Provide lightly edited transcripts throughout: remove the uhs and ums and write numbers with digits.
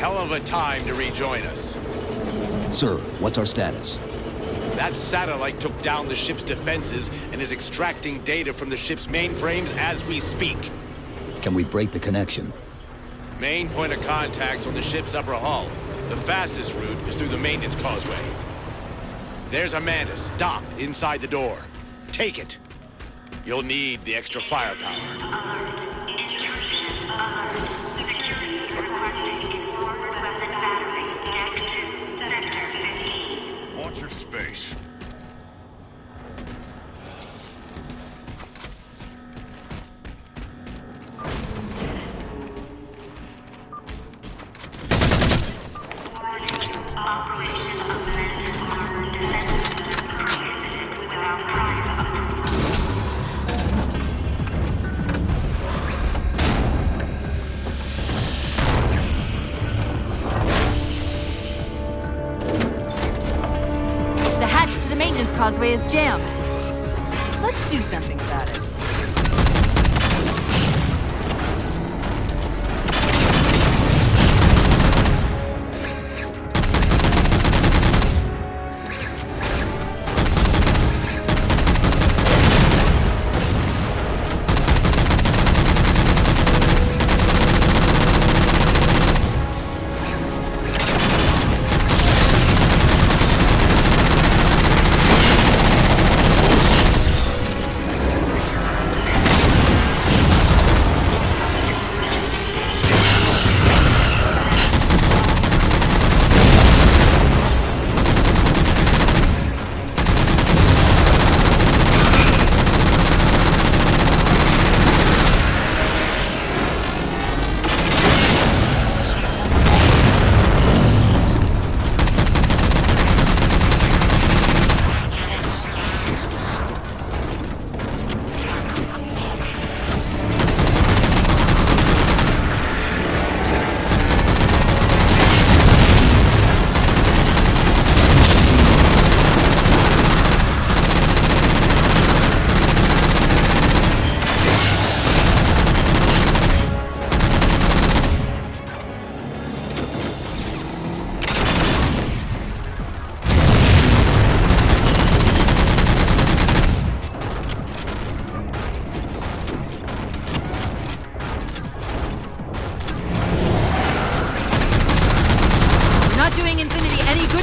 hell of a time to rejoin us. Sir, what's our status? That satellite took down the ship's defenses and is extracting data from the ship's mainframes as we speak. Can we break the connection? Main point of contact's on the ship's upper hull. The fastest route is through the maintenance causeway. There's a Mantis docked inside the door. Take it. You'll need the extra firepower. Alert. Intrusion. Alert. Security requesting forward weapon battery. Deck 2, Sector 15. Watch your space. Operation of Mantis armored defense system prohibited without prior approval. The hatch to the maintenance causeway is jammed. Let's do something about it.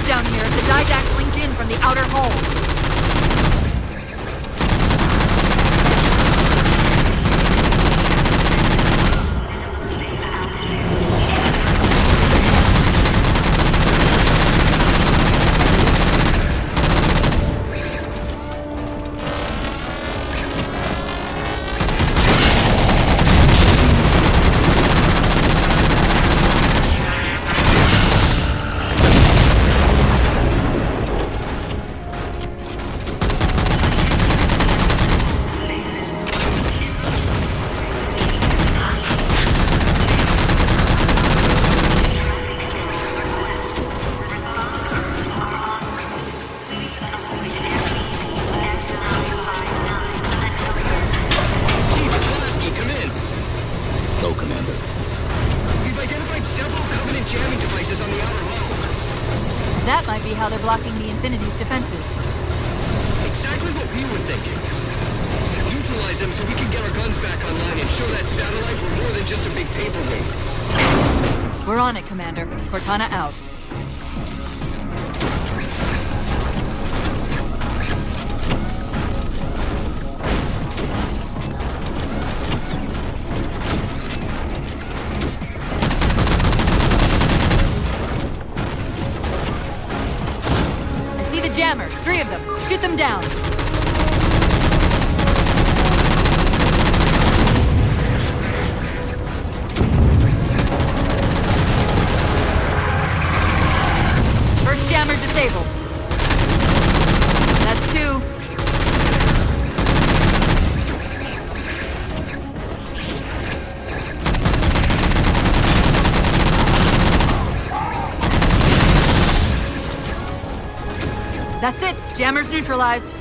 Down here, the Didact's linked in from the outer hull. That might be how they're blocking the Infinity's defenses. Exactly what we were thinking. Neutralize them so we can get our guns back online and show that satellite we're more than just a big paperweight. We're on it, Commander. Cortana out. Jammers, 3 of them. Shoot them down. First jammer disabled. That's 2. That's it. Jammer's neutralized.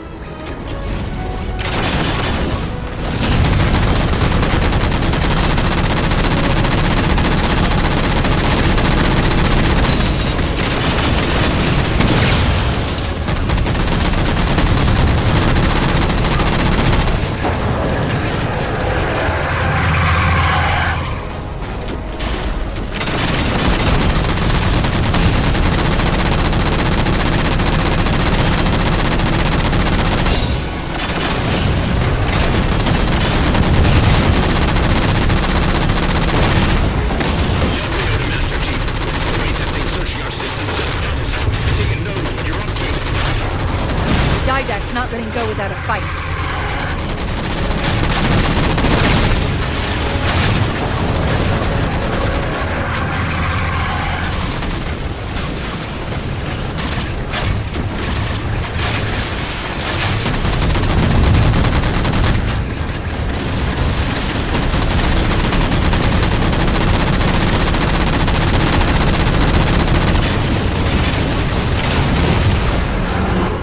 It's not letting go without a fight.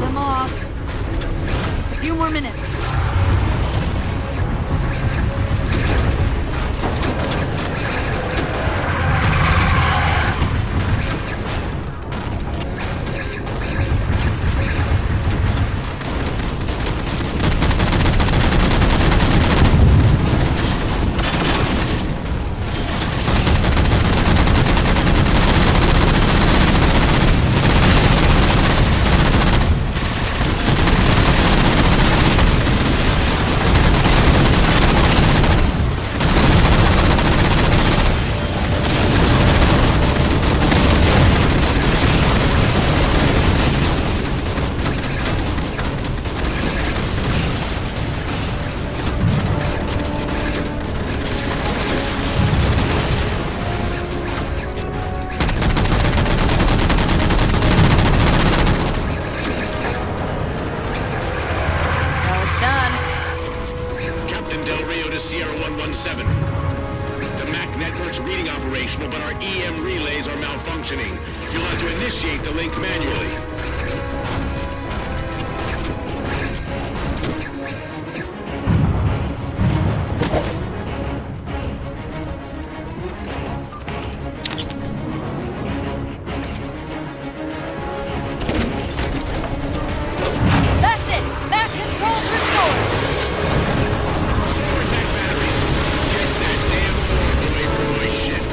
Them off. Just a few more minutes. Now it's done. Captain Del Rio to Sierra 117. The MAC network's reading operational, but our EM relays are malfunctioning. You'll have to initiate the link manually. That's it! Mac controls restored! Solar tech batteries. Get that damn orb away from my ship.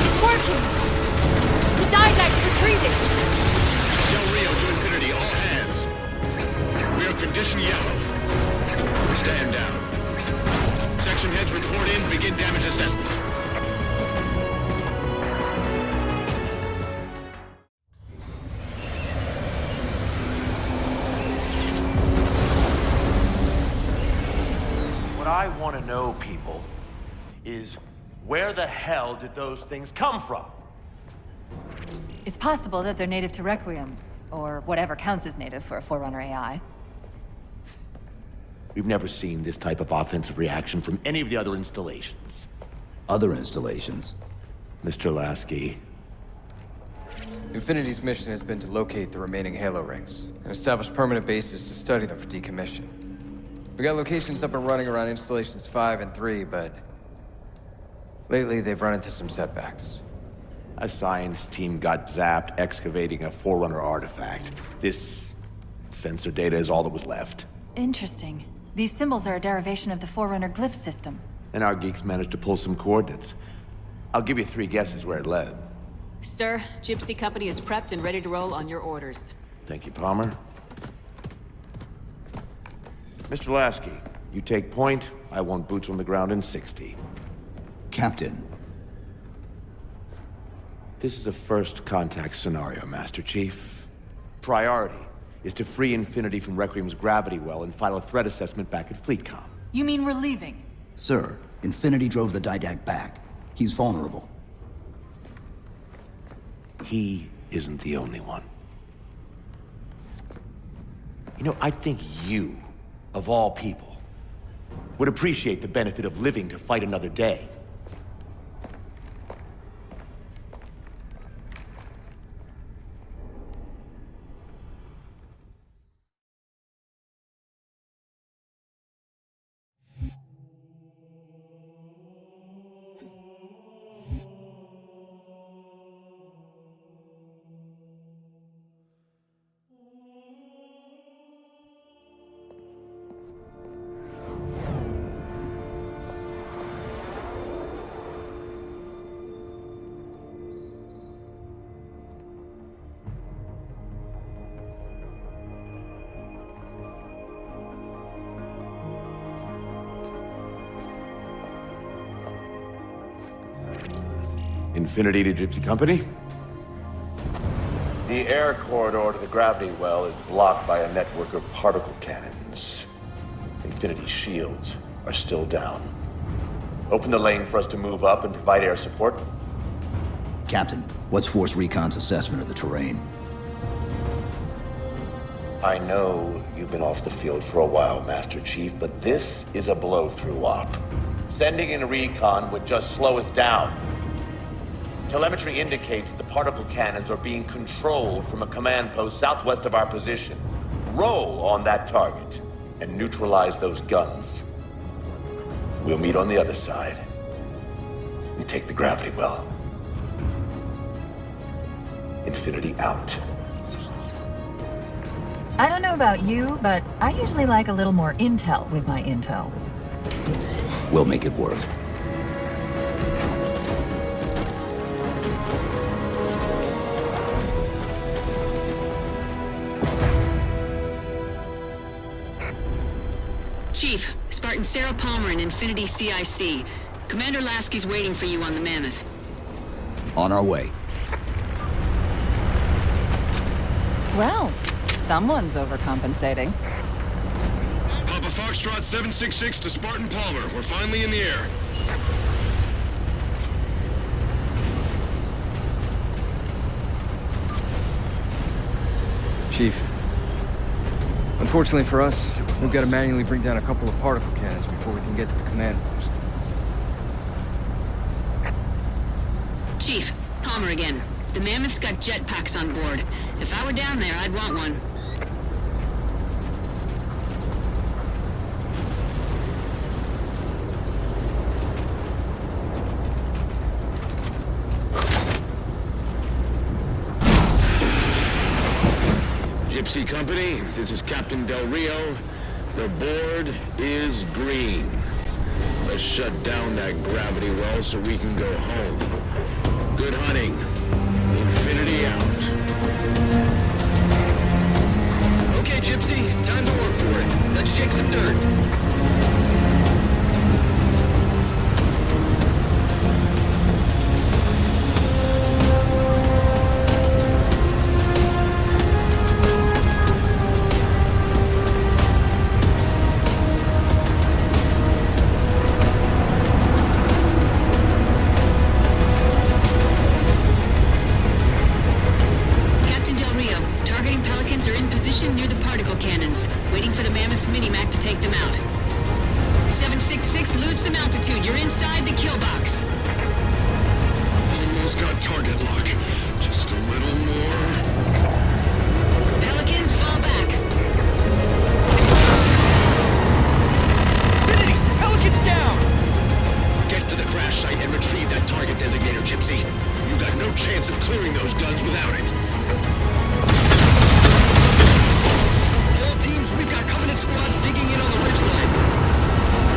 It's working! The Didact's retreating! Del Rio to Infinity, all hands. We are condition yellow. Stand down. Section heads report in, begin damage assessment. What I want to know, people, is where the hell did those things come from? It's possible that they're native to Requiem, or whatever counts as native for a Forerunner AI. We've never seen this type of offensive reaction from any of the other installations. Other installations? Mr. Lasky, Infinity's mission has been to locate the remaining Halo rings and establish permanent bases to study them for decommission. We got locations up and running around installations 5 and 3, but lately they've run into some setbacks. a science team got zapped excavating a Forerunner artifact. This sensor data is all that was left. Interesting. These symbols are a derivation of the Forerunner glyph system. And our geeks managed to pull some coordinates. I'll give you 3 guesses where it led. Sir, Gypsy Company is prepped and ready to roll on your orders. Thank you, Palmer. Mr. Lasky, you take point. I want boots on the ground in 60. Captain, This is a first contact scenario, Master Chief. Priority is to free Infinity from Requiem's gravity well and file a threat assessment back at FleetCom. You mean we're leaving? sir, Infinity drove the Didact back. He's vulnerable. He isn't the only one. You know, I think you, of all people, would appreciate the benefit of living to fight another day. Infinity to Gypsy Company? The air corridor to the gravity well is blocked by a network of particle cannons. Infinity's shields are still down. Open the lane for us to move up and provide air support. Captain, what's Force Recon's assessment of the terrain? I know you've been off the field for a while, Master Chief, but this is a blow-through op. Sending in recon would just slow us down. Telemetry indicates the particle cannons are being controlled from a command post southwest of our position. Roll on that target and neutralize those guns. We'll meet on the other side and take the gravity well. Infinity out. I don't know about you, but I usually like a little more intel with my intel. We'll make it work. Chief, Spartan Sarah Palmer in Infinity CIC. Commander Lasky's waiting for you on the Mammoth. On our way. Well, someone's overcompensating. Papa Foxtrot 766 to Spartan Palmer. We're finally in the air. Chief. Unfortunately for us, we've got to manually bring down a couple of particle cannons before we can get to the command post. Chief, Palmer again. The Mammoth's got jetpacks on board. If I were down there, I'd want one. Gypsy Company, this is Captain Del Rio. The board is green. Let's shut down that gravity well so we can go home. Good hunting. Infinity out. Okay, Gypsy, time to work for it. Let's shake some dirt. Near the particle cannons, waiting for the Mammoth's mini-mac to take them out. 766, lose some altitude. You're inside the kill box. Almost got target lock. Just a little more. Pelican, fall back. Infinity! Pelican's down! Get to the crash site and retrieve that target designator, Gypsy. You got no chance of clearing those guns without it. We've got Covenant squads digging in on the ridgeline.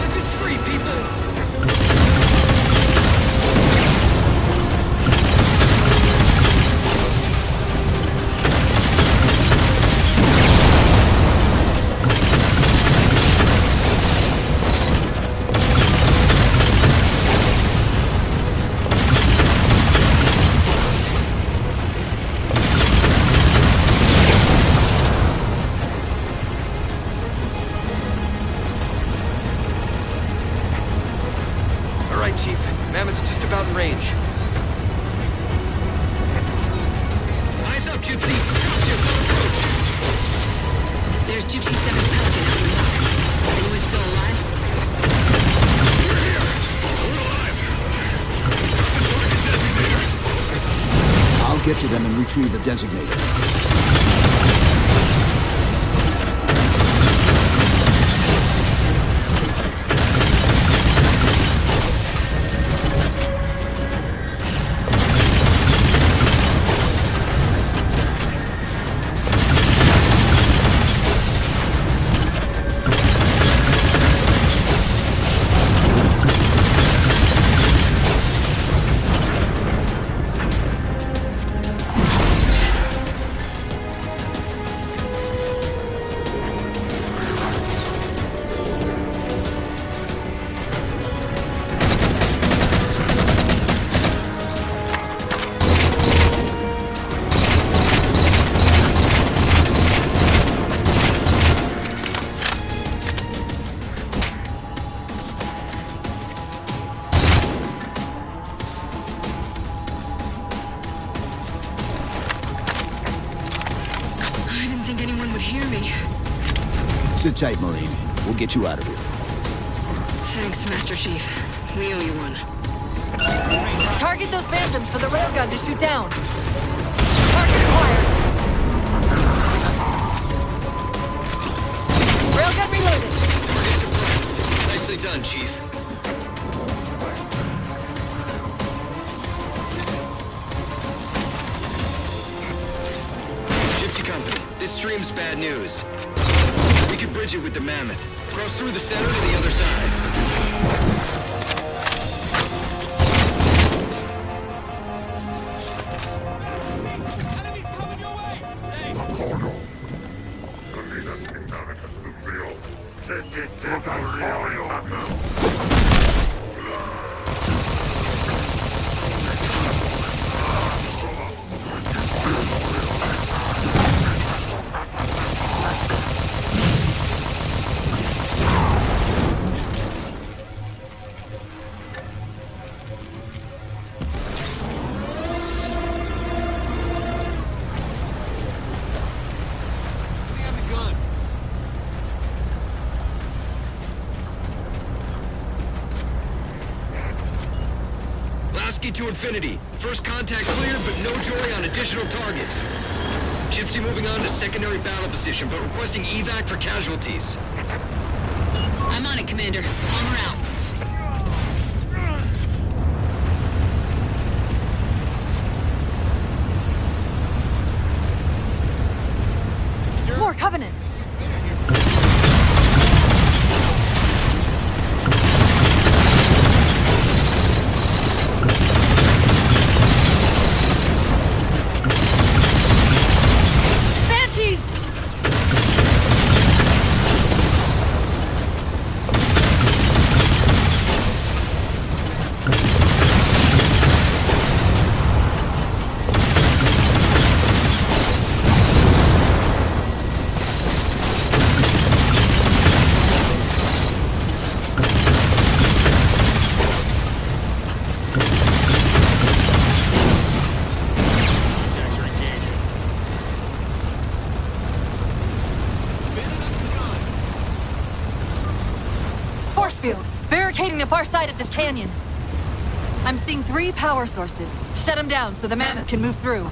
Weapons free, people! Chief. Mammoth's just about in range. Eyes up, Gypsy! Dropships on approach! There's Gypsy 7's Pelican out in the dock. Anyone still alive? We're here. We're alive. Got the target designator. I'll get to them and retrieve the designator. Sit tight, Marine. We'll get you out of here. Thanks, Master Chief. We owe you one. Target those phantoms for the railgun to shoot down. Target acquired. Railgun reloaded. Target suppressed. Nicely done, Chief. Gypsy Company, this stream's bad news. We could bridge it with the Mammoth. Cross through the center to the other side. To infinity. First contact cleared, but no joy on additional targets. Gypsy moving on to secondary battle position, but requesting evac for casualties. I'm on it, Commander. Palmer out. More Covenant. Barricading the far side of this canyon. I'm seeing 3 power sources. Shut them down so the Mammoth can move through.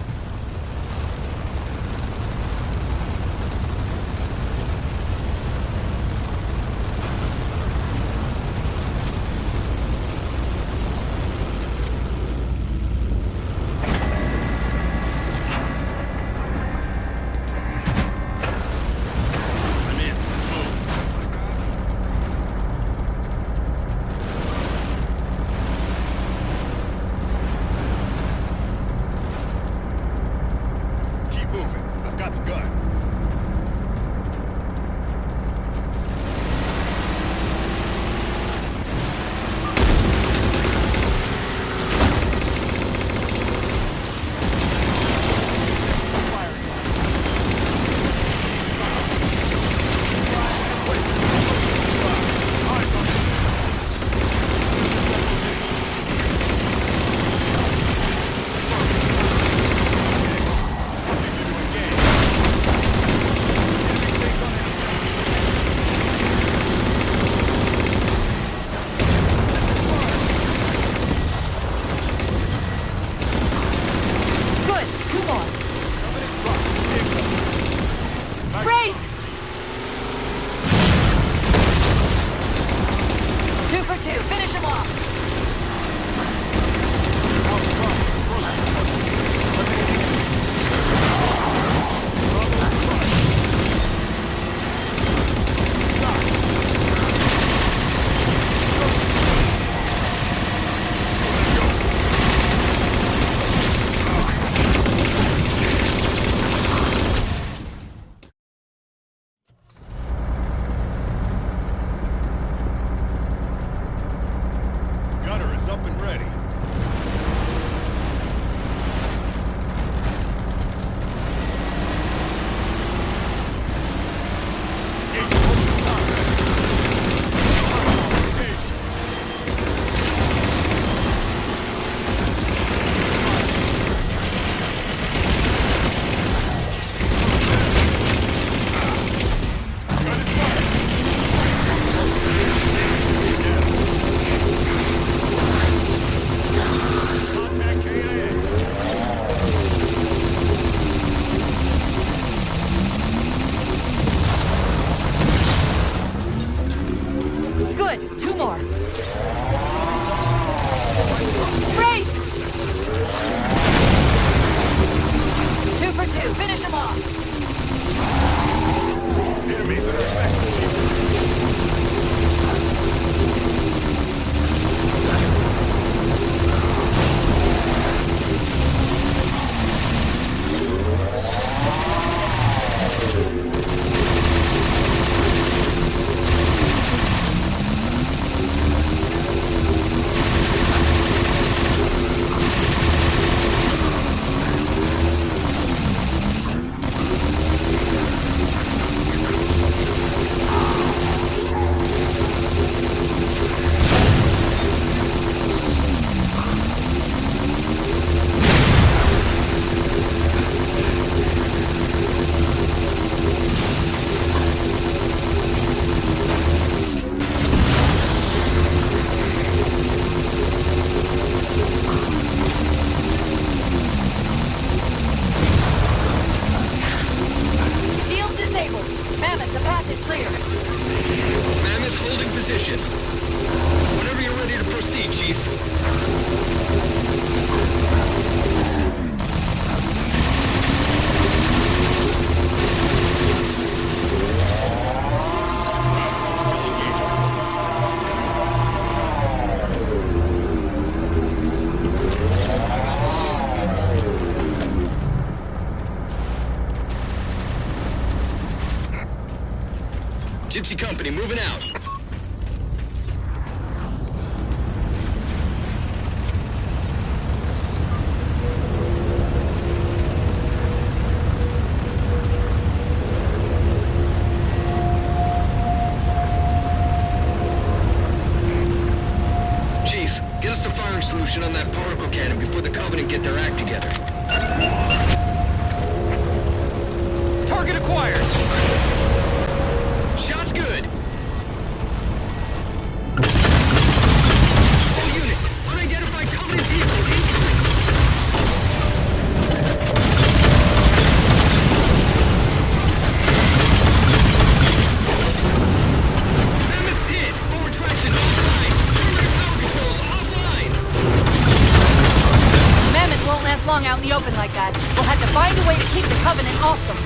Good. 2 more. Great! 2 for 2. Finish him off. Enemies in effect. Shield disabled. Mammoth, the path is clear. Mammoth holding position. Whenever you're ready to proceed, Chief. Gypsy Company moving out. Chief, get us a firing solution on that particle cannon before the Covenant get their act together. Target acquired. Shot's good. All units, unidentified Covenant vehicle incoming. Mammoth's hit. Forward traction offline. Rear power controls offline. Mammoth won't last long out in the open like that. We'll have to find a way to keep the Covenant off them.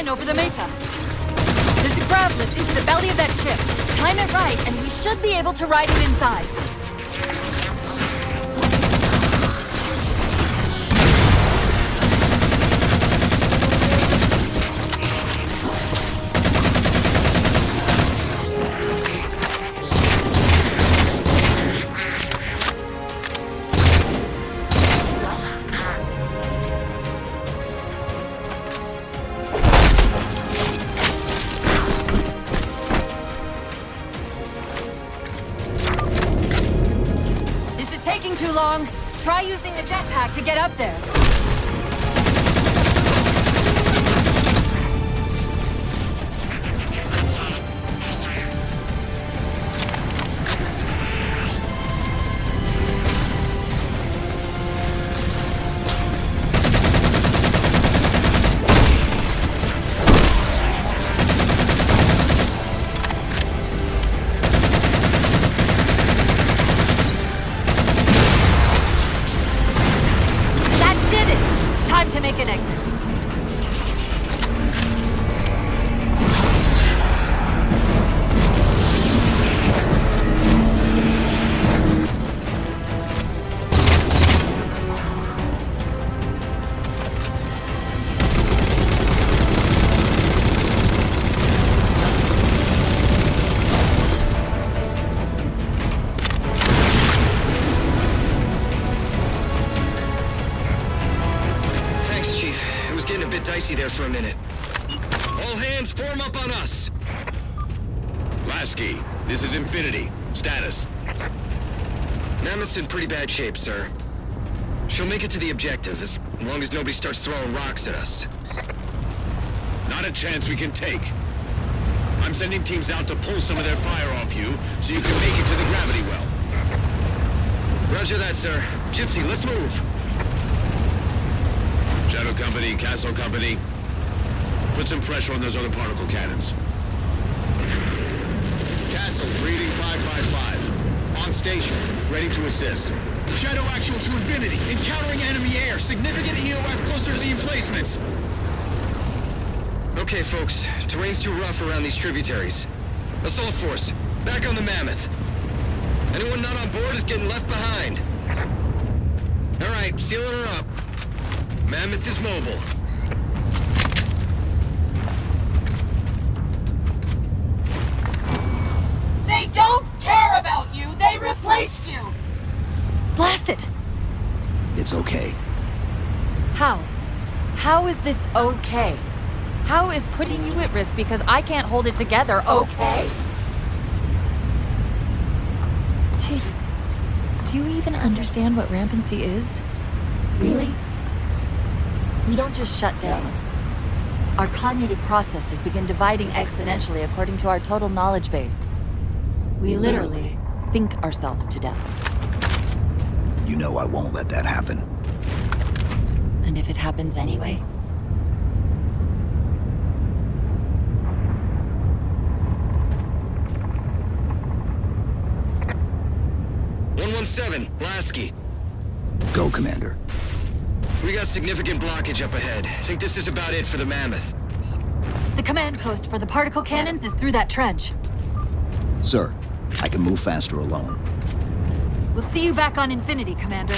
Over the mesa. There's a grav lift into the belly of that ship. Time it right, and we should be able to ride it inside. Too long. Try using the jetpack to get up there. That did cans, form up on us! Lasky, this is Infinity. Status. Mammoth's in pretty bad shape, sir. She'll make it to the objective, as long as nobody starts throwing rocks at us. Not a chance we can take. I'm sending teams out to pull some of their fire off you, so you can make it to the gravity well. Roger that, sir. Gypsy, let's move. Shadow Company, Castle Company, put some pressure on those other particle cannons. Castle, reading 555. On station, ready to assist. Shadow actual to Infinity. Encountering enemy air. Significant EOF closer to the emplacements. Okay, folks. Terrain's too rough around these tributaries. Assault force, back on the Mammoth. Anyone not on board is getting left behind. All right, sealing her up. Mammoth is mobile. They don't care about you! They replaced you! Blast it! It's okay. How? How is this okay? How is putting you at risk because I can't hold it together okay? Chief, do you even understand what rampancy is? Really? We don't just shut down. Our cognitive processes begin dividing exponentially according to our total knowledge base. We literally think ourselves to death. You know I won't let that happen. And if it happens anyway? 117, Lasky. Go, Commander. We got significant blockage up ahead. I think this is about it for the Mammoth. The command post for the particle cannons is through that trench. Sir, I can move faster alone. We'll see you back on Infinity, Commander.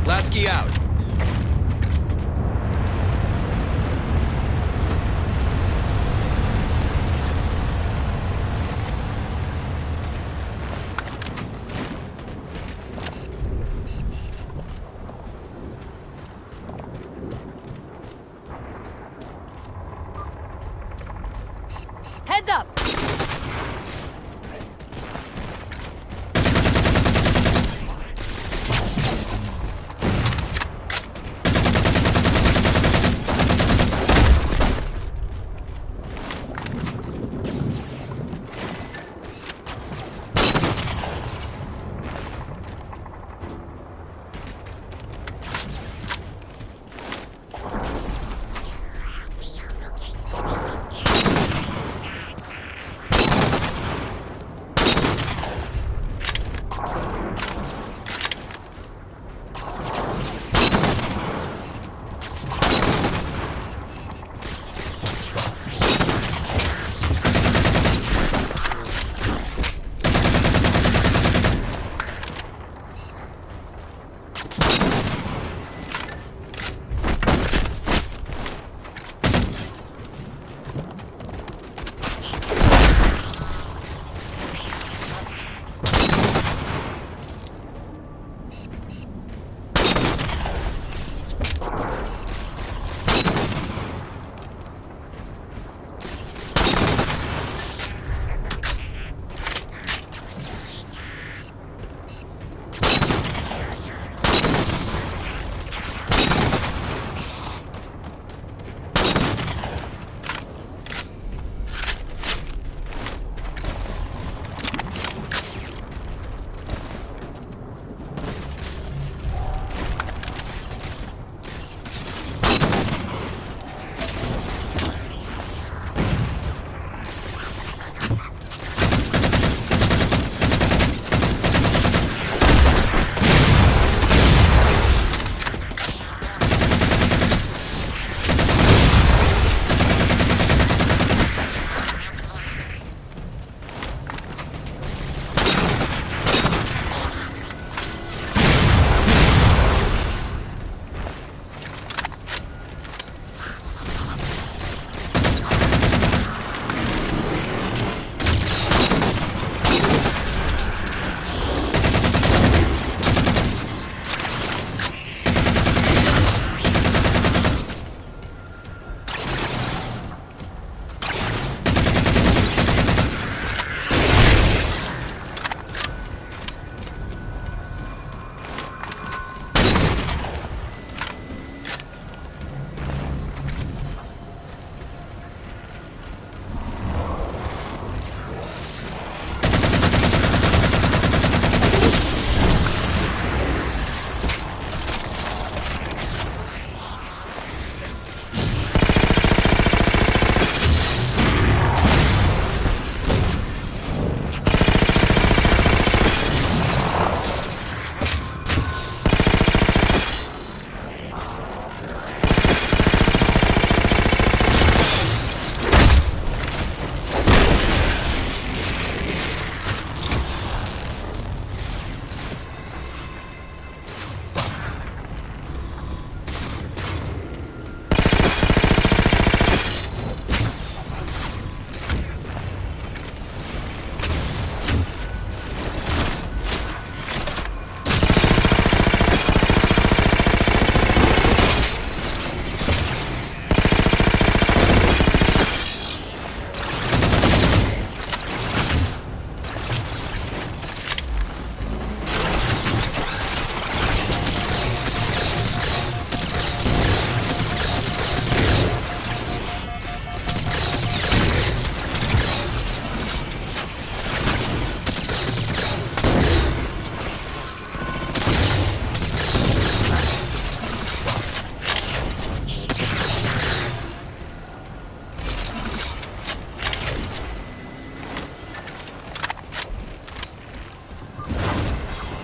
Lasky out. Heads up!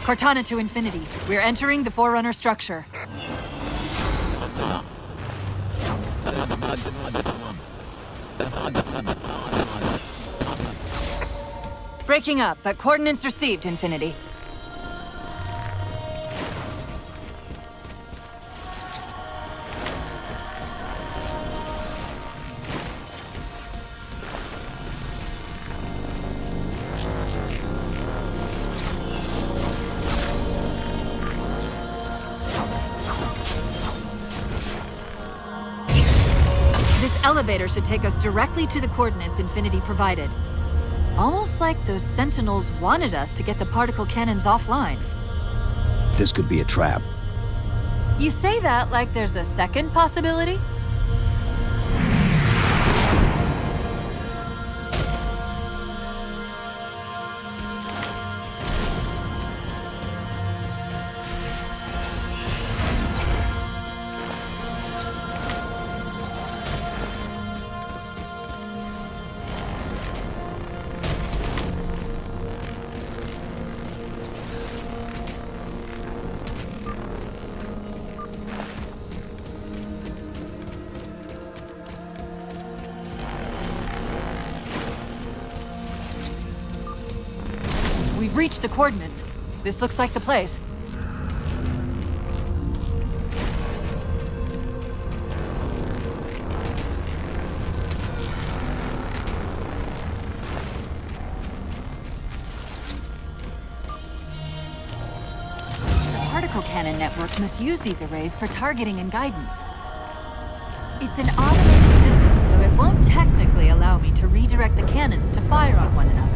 Cortana to Infinity. We're entering the Forerunner structure. Breaking up, but coordinates received, Infinity. This elevator should take us directly to the coordinates Infinity provided. Almost like those Sentinels wanted us to get the particle cannons offline. This could be a trap. You say that like there's a second possibility? We've reached the coordinates. This looks like the place. The particle cannon network must use these arrays for targeting and guidance. It's an automated system, so it won't technically allow me to redirect the cannons to fire on one another.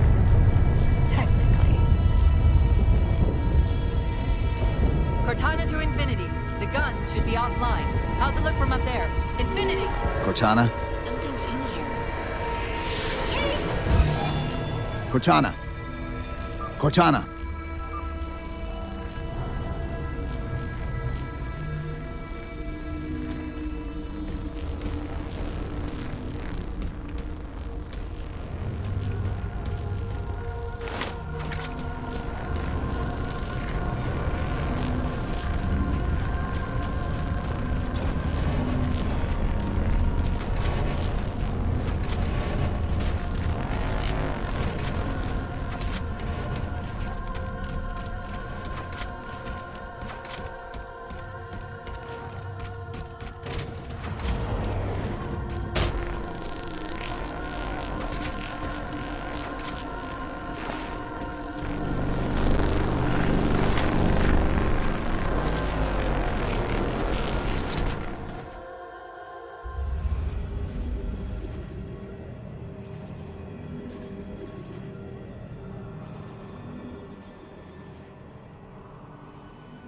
Cortana to Infinity. The guns should be offline. How's it look from up there? Infinity! Cortana? Something's in here. Cortana! Cortana!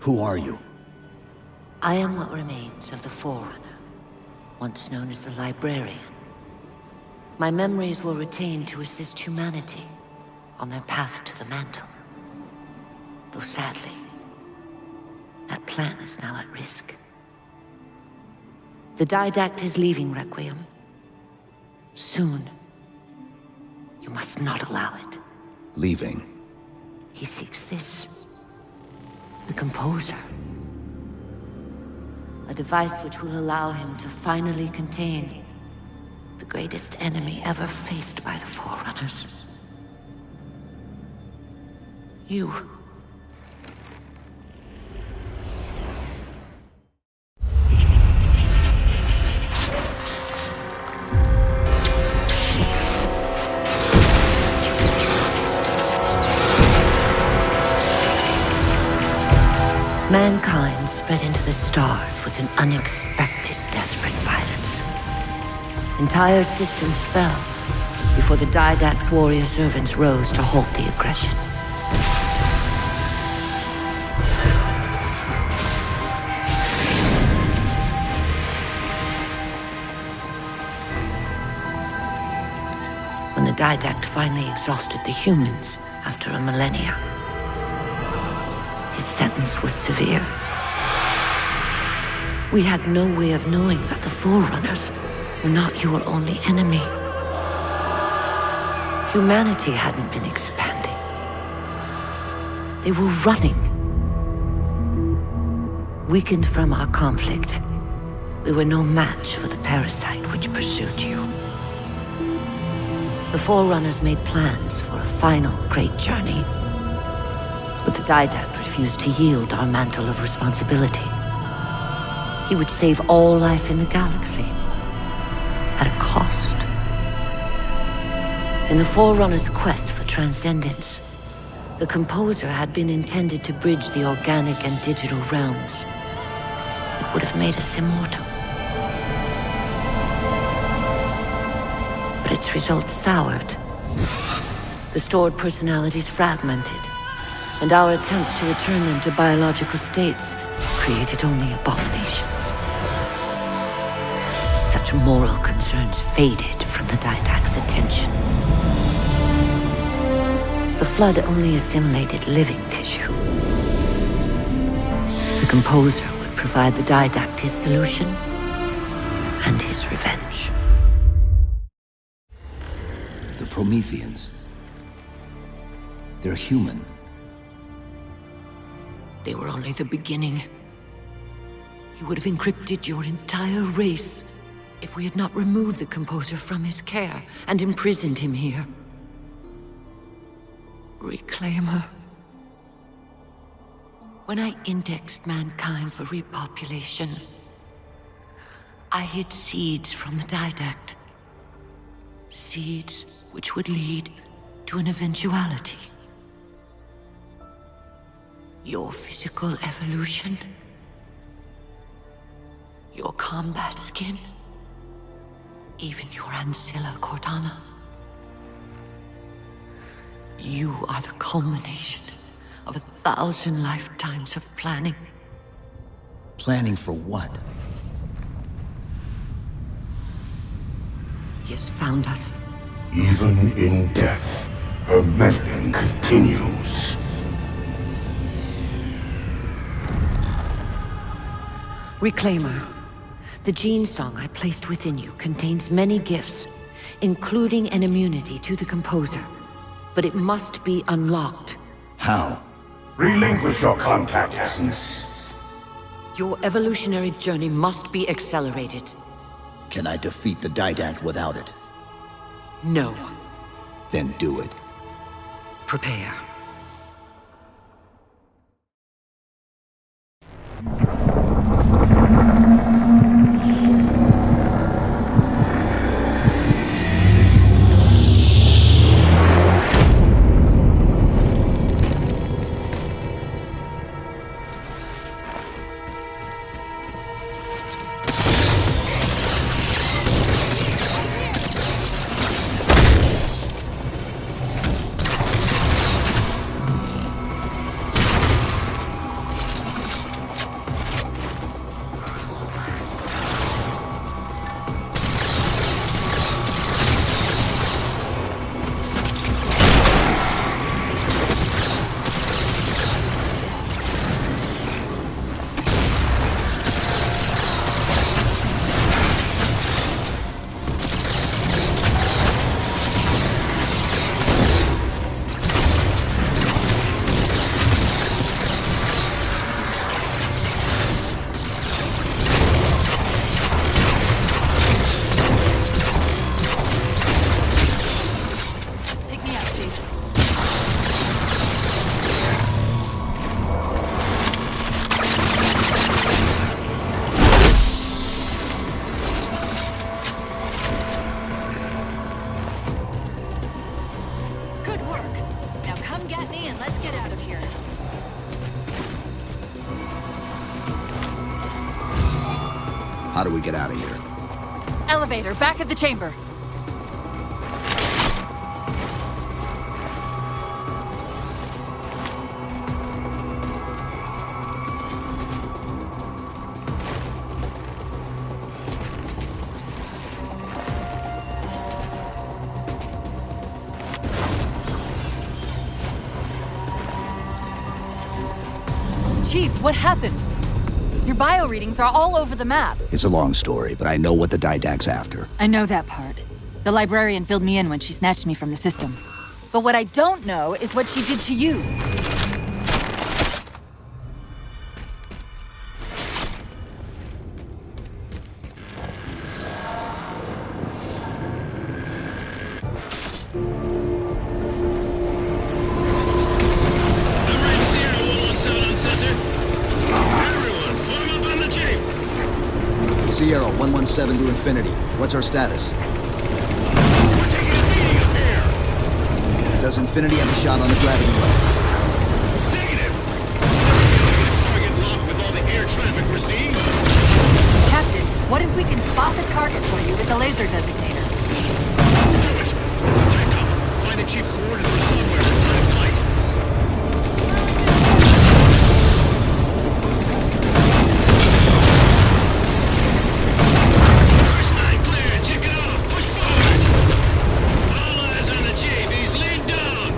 Who are you? I am what remains of the Forerunner, once known as the Librarian. My memories were retained to assist humanity on their path to the mantle. Though sadly, that plan is now at risk. The Didact is leaving Requiem. Soon. You must not allow it. Leaving. He seeks this. The Composer. A device which will allow him to finally contain the greatest enemy ever faced by the Forerunners. You. Mankind spread into the stars with an unexpected, desperate violence. Entire systems fell before the Didact's warrior servants rose to halt the aggression. When the Didact finally exhausted the humans after a millennia, his sentence was severe. We had no way of knowing that the Forerunners were not your only enemy. Humanity hadn't been expanding. They were running. Weakened from our conflict, we were no match for the parasite which pursued you. The Forerunners made plans for a final great journey, but the Didact refused to yield our mantle of responsibility. He would save all life in the galaxy, at a cost. In the Forerunners' quest for transcendence, the Composer had been intended to bridge the organic and digital realms. It would have made us immortal. But its results soured. The stored personalities fragmented, and our attempts to return them to biological states created only abominations. Such moral concerns faded from the Didact's attention. The Flood only assimilated living tissue. The Composer would provide the Didact his solution and his revenge. The Prometheans. They're human. They were only the beginning. He would have encrypted your entire race if we had not removed the Composer from his care and imprisoned him here. Reclaimer. When I indexed mankind for repopulation, I hid seeds from the Didact. Seeds which would lead to an eventuality. Your physical evolution, your combat skin, even your ancilla Cortana. You are the culmination of 1,000 lifetimes of planning. Planning for what? He has found us. Even in death, her meddling continues. Reclaimer. The gene song I placed within you contains many gifts, including an immunity to the Composer. But it must be unlocked. How? Relinquish your contact essence. Your evolutionary journey must be accelerated. Can I defeat the Didact without it? No. Then do it. Prepare. How do we get out of here? Elevator, back at the chamber. Chief, what happened? Your bio readings are all over the map. It's a long story, but I know what the Didact's after. I know that part. The librarian filled me in when she snatched me from the system. But what I don't know is what she did to you. Sierra 117 to Infinity. What's our status? We're taking a beating up here! Does Infinity have a shot on the gravity well? Negative! Target locked with all the air traffic we're seeing? Captain, what if we can spot the target for you with the laser designator? Do it! Take up! Find the chief coordinates somewhere. Line of sight. First line clear. Check it off. Push forward. All eyes on the chief. He's lead dog.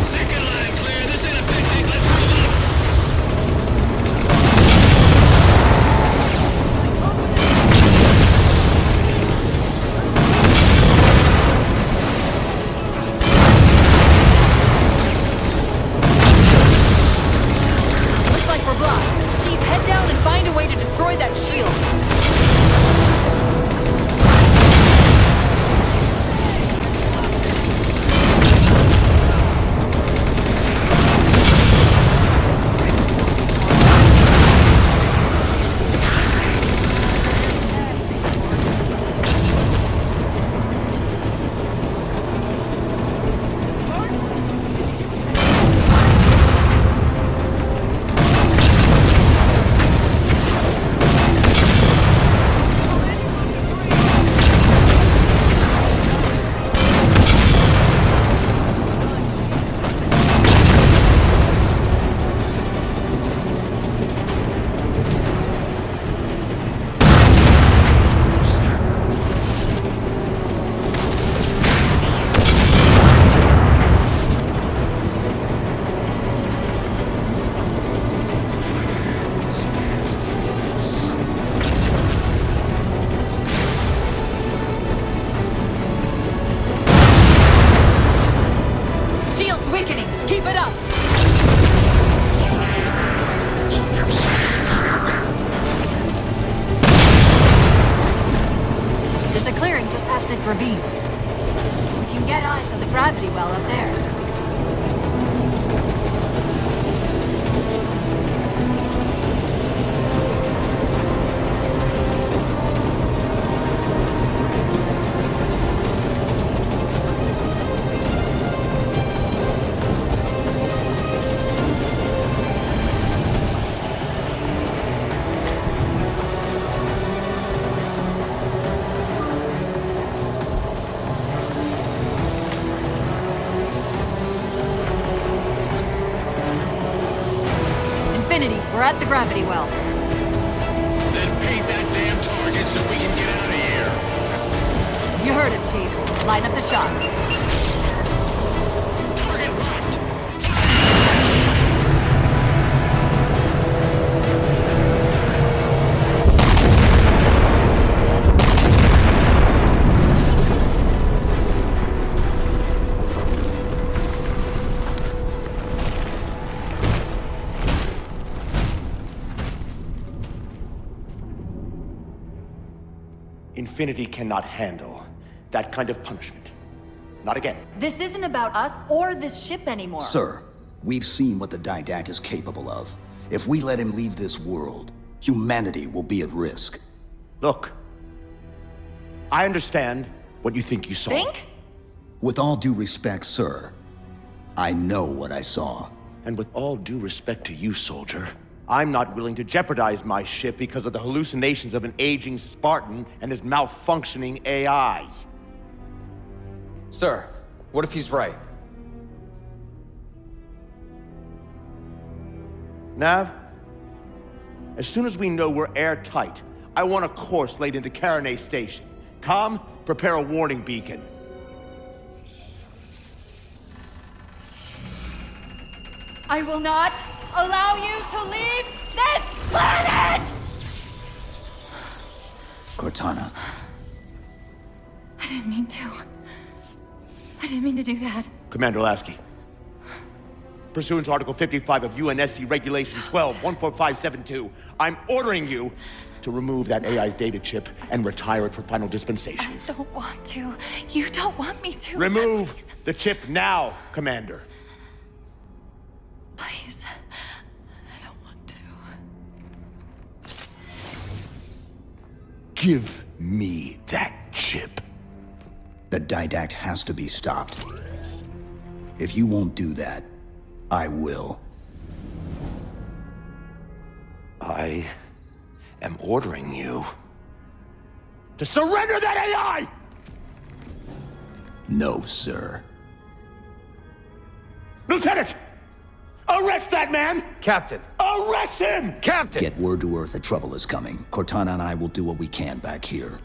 Second line clear. This ain't a picnic. Let's move up. Looks like we're blocked. Chief, head down and find a way to destroy that shield. Shield's weakening. Keep it up. There's a clearing just past this ravine. We can get eyes on the gravity well up there. Infinity, we're at the gravity well. Then paint that damn target so we can get out of here. You heard him, Chief. Line up the shot. Target locked. Infinity cannot handle that kind of punishment. Not again. This isn't about us or this ship anymore. Sir, we've seen what the Didact is capable of. If we let him leave this world, humanity will be at risk. Look, I understand what you think you saw. Think? With all due respect, sir, I know what I saw. And with all due respect to you, soldier, I'm not willing to jeopardize my ship because of the hallucinations of an aging Spartan and his malfunctioning AI. Sir, what if he's right? Nav, as soon as we know we're airtight, I want a course laid into Caranay Station. Com, prepare a warning beacon. I will not allow you to leave this planet! Cortana. I didn't mean to. I didn't mean to do that. Commander Lasky. Pursuant to Article 55 of UNSC Regulation 12-14572, I'm ordering you to remove that AI's data chip and retire it for final dispensation. I don't want to. You don't want me to. Remove Please. the chip now, Commander. Please. I don't want to. Give me that chip. The Didact has to be stopped. If you won't do that, I will. I am ordering you to surrender that AI! No, sir. Lieutenant! Arrest that man! Captain! Arrest him! Captain! Get word to Earth that trouble is coming. Cortana and I will do what we can back here.